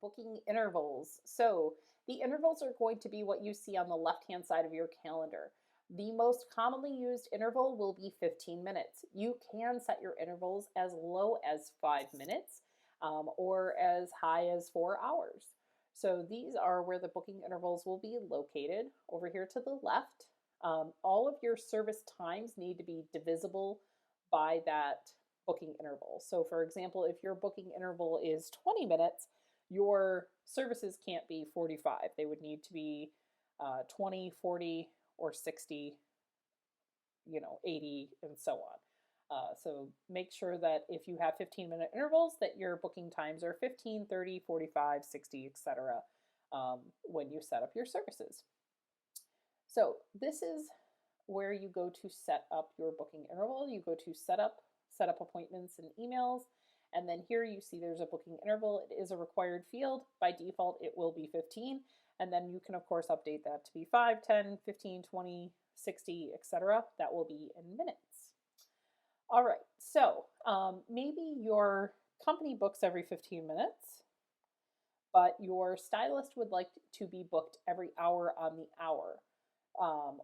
Booking intervals. So the intervals are going to be what you see on the left-hand side of your calendar. The most commonly used interval will be 15 minutes. You can set your intervals as low as 5 minutes or as high as 4 hours. So these are where the booking intervals will be located. Over here to the left, all of your service times need to be divisible by that booking interval. So for example, if your booking interval is 20 minutes, your services can't be 45. They would need to be 20, 40, or 60, 80, and so on. So make sure that if you have 15-minute intervals, that your booking times are 15, 30, 45, 60, etc. When you set up your services. So this is where you go to set up your booking interval. You go to set up appointments and emails, and then here you see there's a booking interval. It is a required field. By default, it will be 15, and then you can of course update that to be 5, 10, 15, 20, 60, etc. That will be in minutes. All right, so maybe your company books every 15 minutes, but your stylist would like to be booked every hour on the hour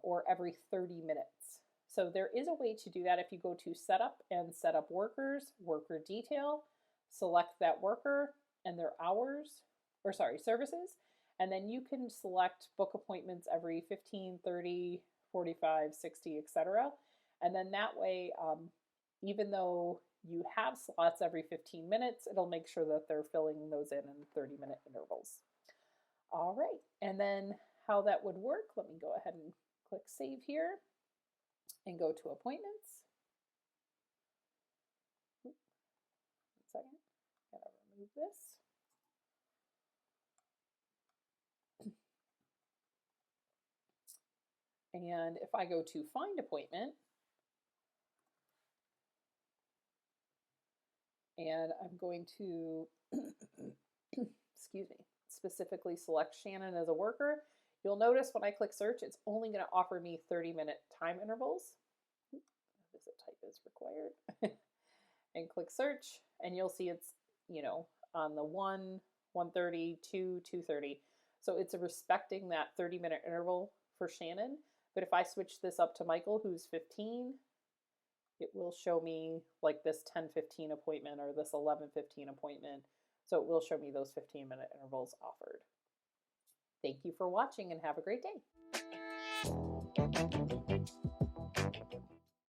or every 30 minutes. So there is a way to do that if you go to setup and set up workers, worker detail, select that worker and their services, and then you can select book appointments every 15, 30, 45, 60, etc. And then that way, even though you have slots every 15 minutes, it'll make sure that they're filling those in 30-minute intervals. All right, and then how that would work, let me go ahead and click save here and go to appointments. One second, gotta remove this. And if I go to find appointment, and I'm going to, excuse me, specifically select Shannon as a worker, you'll notice when I click search, it's only going to offer me 30-minute time intervals. Visit type is required. And click search, and you'll see it's, on the 1, 1:30, 2, 2:30. So it's respecting that 30-minute interval for Shannon. But if I switch this up to Michael, who's 15, it will show me like this 10:15 appointment or this 11:15 appointment. So it will show me those 15-minute intervals offered. Thank you for watching and have a great day.